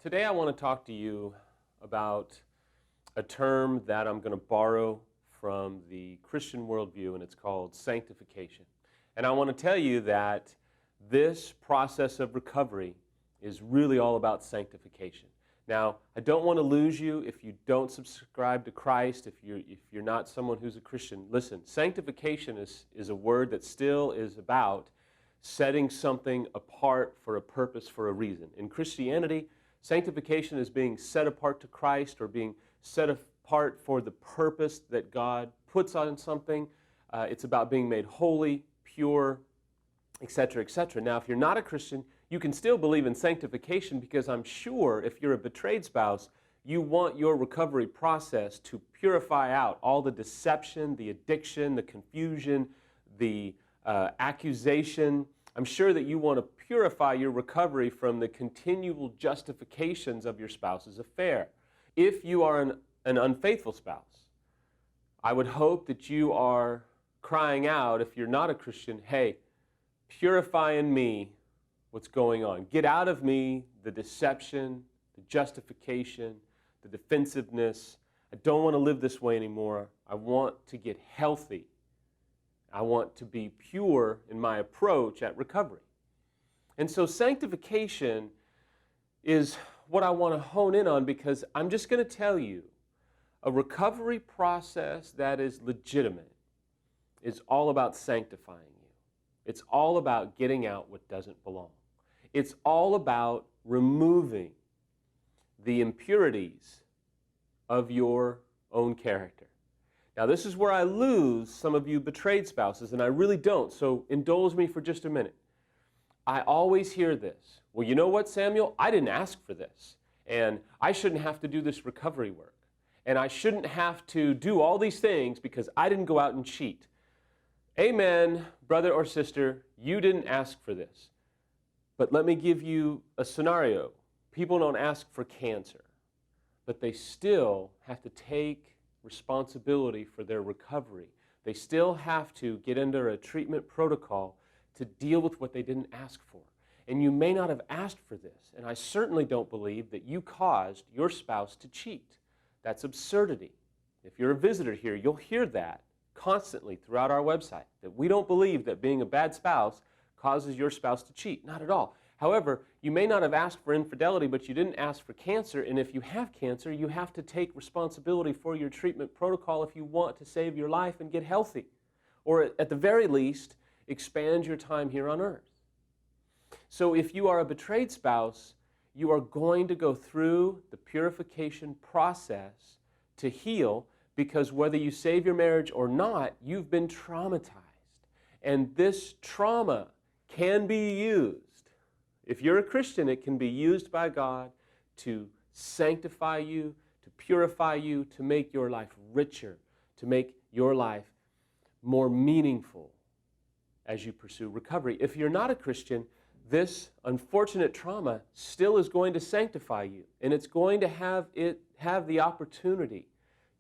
Today I want to talk to you about a term that I'm going to borrow from the Christian worldview, and it's called sanctification. And I want to tell you that this process of recovery is really all about sanctification. Now, I don't want to lose you if you don't subscribe to Christ, if you're not someone who's a Christian. Listen, sanctification is a word that still is about setting something apart for a purpose, for a reason. In Christianity, sanctification is being set apart to Christ or being set apart for the purpose that God puts on something. It's about being made holy, pure, etc., etc. Now, if you're not a Christian, you can still believe in sanctification, because I'm sure if you're a betrayed spouse, you want your recovery process to purify out all the deception, the addiction, the confusion, the accusation. I'm sure that you want to purify your recovery from the continual justifications of your spouse's affair. If you are an unfaithful spouse, I would hope that you are crying out, if you're not a Christian, hey, purify in me what's going on. Get out of me the deception, the justification, the defensiveness. I don't want to live this way anymore. I want to get healthy. I want to be pure in my approach at recovery. And so sanctification is what I want to hone in on, because I'm just going to tell you, a recovery process that is legitimate is all about sanctifying you. It's all about getting out what doesn't belong. It's all about removing the impurities of your own character. Now, this is where I lose some of you betrayed spouses, and I really don't, so indulge me for just a minute. I always hear this. Well, you know what, Samuel? I didn't ask for this, and I shouldn't have to do this recovery work, and I shouldn't have to do all these things because I didn't go out and cheat. Amen, brother or sister, you didn't ask for this. But let me give you a scenario. People don't ask for cancer, but they still have to take responsibility for their recovery. They still have to get under a treatment protocol to deal with what they didn't ask for. And you may not have asked for this, and I certainly don't believe that you caused your spouse to cheat. That's absurdity. If you're a visitor here, you'll hear that constantly throughout our website, that we don't believe that being a bad spouse causes your spouse to cheat. Not at all. However, you may not have asked for infidelity, but you didn't ask for cancer, and if you have cancer, you have to take responsibility for your treatment protocol if you want to save your life and get healthy, or at the very least, expand your time here on earth. So if you are a betrayed spouse, you are going to go through the purification process to heal, because whether you save your marriage or not, you've been traumatized. And this trauma can be used. If you're a Christian, it can be used by God to sanctify you, to purify you, to make your life richer, to make your life more meaningful as you pursue recovery. If you're not a Christian, this unfortunate trauma still is going to sanctify you, and it's going to have the opportunity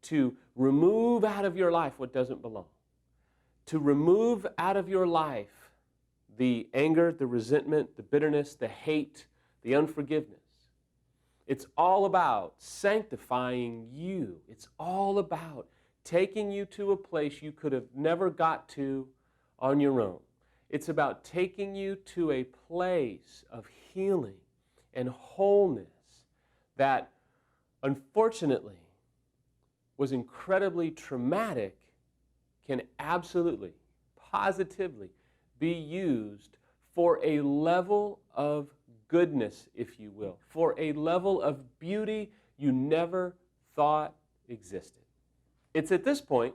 to remove out of your life what doesn't belong, to remove out of your life the anger, the resentment, the bitterness, the hate, the unforgiveness. It's all about sanctifying you. It's all about taking you to a place you could have never got to on your own. It's about taking you to a place of healing and wholeness that, unfortunately, was incredibly traumatic, can absolutely, positively be used for a level of goodness, if you will, for a level of beauty you never thought existed. It's at this point,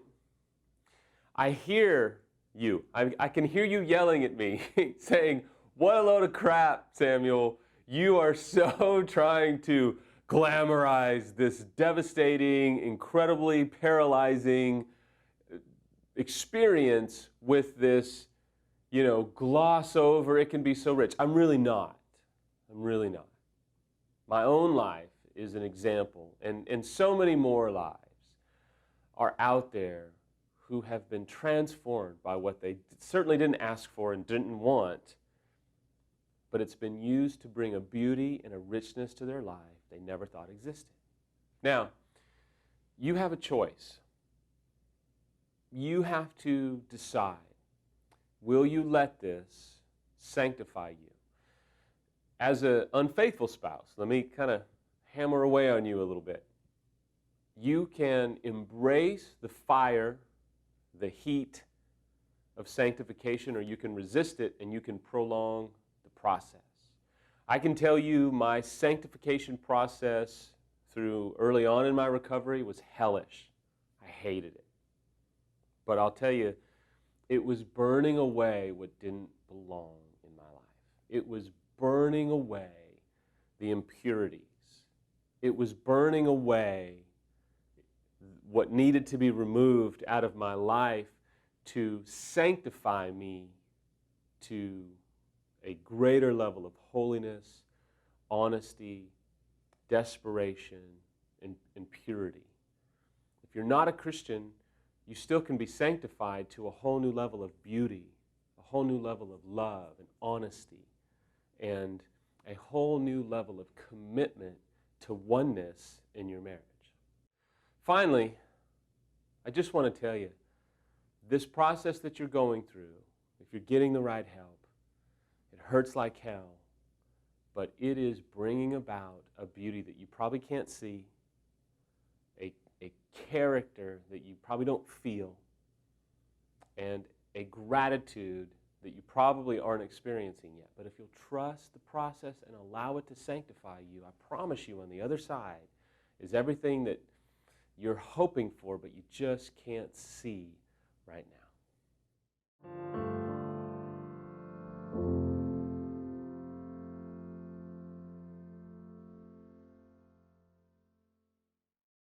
I hear you. I can hear you yelling at me, saying, "What a load of crap, Samuel. You are so trying to glamorize this devastating, incredibly paralyzing experience with this, gloss over, it can be so rich." I'm really not. I'm really not. My own life is an example, and so many more lives are out there who have been transformed by what they certainly didn't ask for and didn't want, but it's been used to bring a beauty and a richness to their life they never thought existed. Now, you have a choice. You have to decide, will you let this sanctify you? As an unfaithful spouse, let me kind of hammer away on you a little bit. You can embrace the fire, the heat of sanctification, or you can resist it and you can prolong the process. I can tell you my sanctification process through early on in my recovery was hellish. I hated it. But I'll tell you, it was burning away what didn't belong in my life. It was burning away the impurities. It was burning away what needed to be removed out of my life to sanctify me to a greater level of holiness, honesty, desperation, and purity. If you're not a Christian, you still can be sanctified to a whole new level of beauty, a whole new level of love and honesty, and a whole new level of commitment to oneness in your marriage. Finally, I just want to tell you, this process that you're going through, if you're getting the right help, it hurts like hell, but it is bringing about a beauty that you probably can't see, a character that you probably don't feel, and a gratitude that you probably aren't experiencing yet. But if you'll trust the process and allow it to sanctify you, I promise you on the other side is everything that you're hoping for, but you just can't see right now.